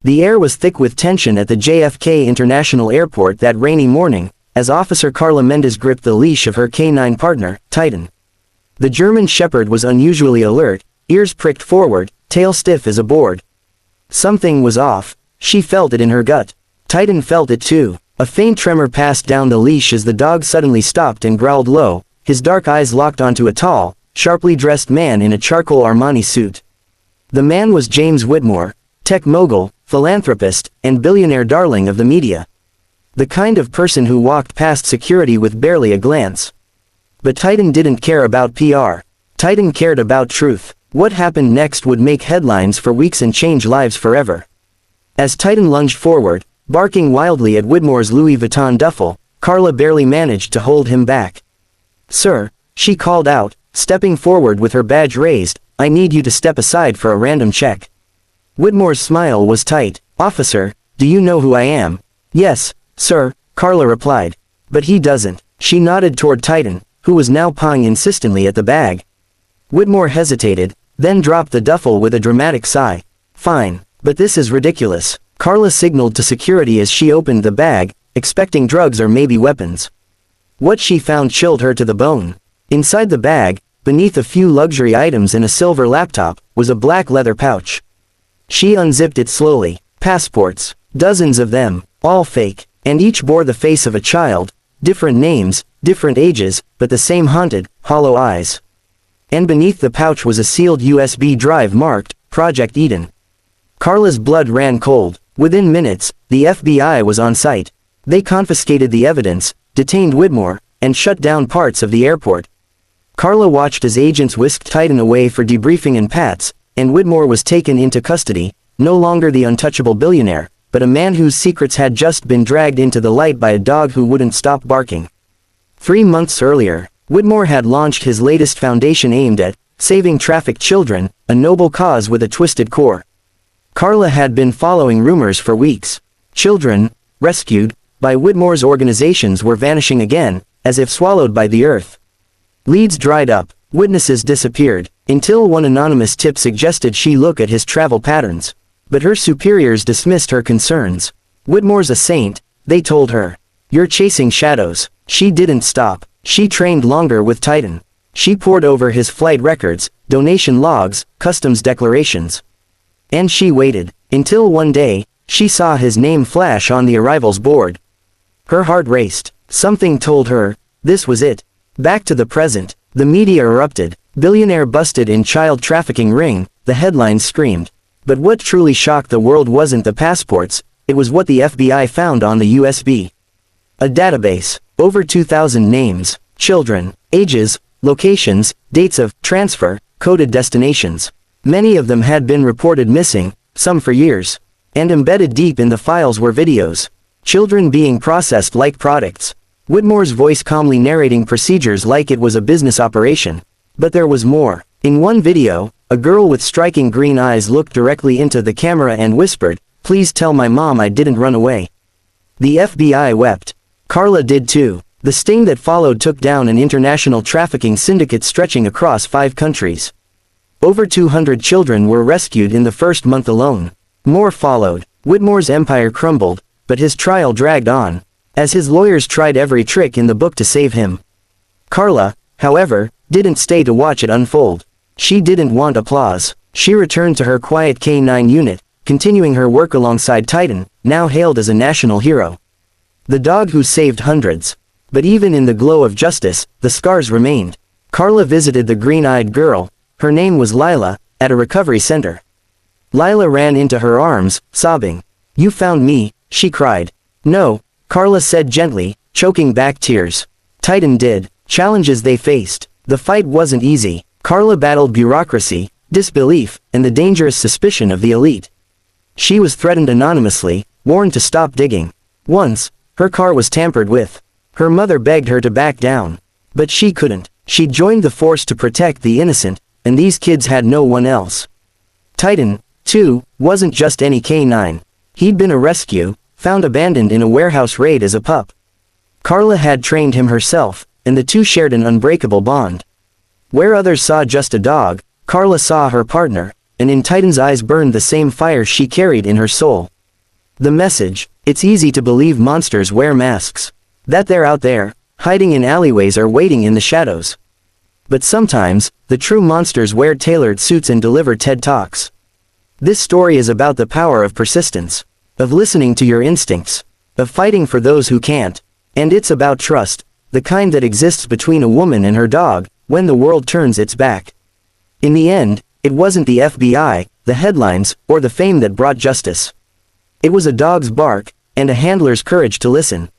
The air was thick with tension at the JFK International Airport that rainy morning, as Officer Carla Mendez gripped the leash of her canine partner, Titan. The German Shepherd was unusually alert, ears pricked forward, tail stiff as a board. Something was off. She felt it in her gut. Titan felt it too. A faint tremor passed down the leash as the dog suddenly stopped and growled low, his dark eyes locked onto a tall, sharply dressed man in a charcoal Armani suit. The man was James Whitmore, tech mogul, philanthropist, and billionaire darling of the media. The kind of person who walked past security with barely a glance. But Titan didn't care about PR. Titan cared about truth. What happened next would make headlines for weeks and change lives forever. As Titan lunged forward, barking wildly at Whitmore's Louis Vuitton duffel, Carla barely managed to hold him back. "Sir," she called out, stepping forward with her badge raised, "I need you to step aside for a random check." Whitmore's smile was tight. "Officer, do you know who I am?" "Yes, sir," Carla replied. "But he doesn't." She nodded toward Titan, who was now pawing insistently at the bag. Whitmore hesitated, then dropped the duffel with a dramatic sigh. "Fine, but this is ridiculous." Carla signaled to security as she opened the bag, expecting drugs or maybe weapons. What she found chilled her to the bone. Inside the bag, beneath a few luxury items and a silver laptop, was a black leather pouch. She unzipped it slowly. Passports. Dozens of them, all fake, and each bore the face of a child, different names, different ages, but the same haunted, hollow eyes. And beneath the pouch was a sealed USB drive marked, Project Eden. Carla's blood ran cold. Within minutes, the FBI was on site. They confiscated the evidence, detained Whitmore, and shut down parts of the airport. Carla watched as agents whisked Titan away for debriefing and pats, and Whitmore was taken into custody, no longer the untouchable billionaire, but a man whose secrets had just been dragged into the light by a dog who wouldn't stop barking. 3 months earlier, Whitmore had launched his latest foundation aimed at saving trafficked children, a noble cause with a twisted core. Carla had been following rumors for weeks. Children, rescued by Whitmore's organizations, were vanishing again, as if swallowed by the earth. Leads dried up, witnesses disappeared, until one anonymous tip suggested she look at his travel patterns. But her superiors dismissed her concerns. "Whitmore's a saint," they told her. "You're chasing shadows." She didn't stop. She trained longer with Titan. She pored over his flight records, donation logs, customs declarations. And she waited, until one day, she saw his name flash on the arrivals board. Her heart raced. Something told her, this was it. Back to the present, the media erupted. "Billionaire busted in child trafficking ring," the headlines screamed. But what truly shocked the world wasn't the passports, it was what the FBI found on the USB. A database, over 2,000 names, children, ages, locations, dates of transfer, coded destinations. Many of them had been reported missing, some for years. And embedded deep in the files were videos. Children being processed like products. Whitmore's voice calmly narrating procedures like it was a business operation. But there was more. In one video, a girl with striking green eyes looked directly into the camera and whispered, "Please tell my mom I didn't run away." The FBI wept. Carla did too. The sting that followed took down an international trafficking syndicate stretching across 5 countries. Over 200 children were rescued in the first month alone. More followed. Whitmore's empire crumbled, but his trial dragged on, as his lawyers tried every trick in the book to save him. Carla, however, didn't stay to watch it unfold. She didn't want applause. She returned to her quiet K9 unit, continuing her work alongside Titan, now hailed as a national hero. The dog who saved hundreds. But even in the glow of justice, the scars remained. Carla visited the green-eyed girl, her name was Lila, at a recovery center. Lila ran into her arms, sobbing. "You found me," she cried. "No," Carla said gently, choking back tears. Titan did. Challenges they faced. The fight wasn't easy. Carla battled bureaucracy, disbelief, and the dangerous suspicion of the elite. She was threatened anonymously, warned to stop digging. Once, her car was tampered with. Her mother begged her to back down. But she couldn't. She joined the force to protect the innocent, and these kids had no one else. Titan, too, wasn't just any K9. He'd been a rescue, found abandoned in a warehouse raid as a pup. Carla had trained him herself, and the two shared an unbreakable bond. Where others saw just a dog, Carla saw her partner, and in Titan's eyes burned the same fire she carried in her soul. The message: it's easy to believe monsters wear masks. That they're out there, hiding in alleyways or waiting in the shadows. But sometimes, the true monsters wear tailored suits and deliver TED Talks. This story is about the power of persistence, of listening to your instincts, of fighting for those who can't, and it's about trust, the kind that exists between a woman and her dog, when the world turns its back. In the end, it wasn't the FBI, the headlines, or the fame that brought justice. It was a dog's bark, and a handler's courage to listen.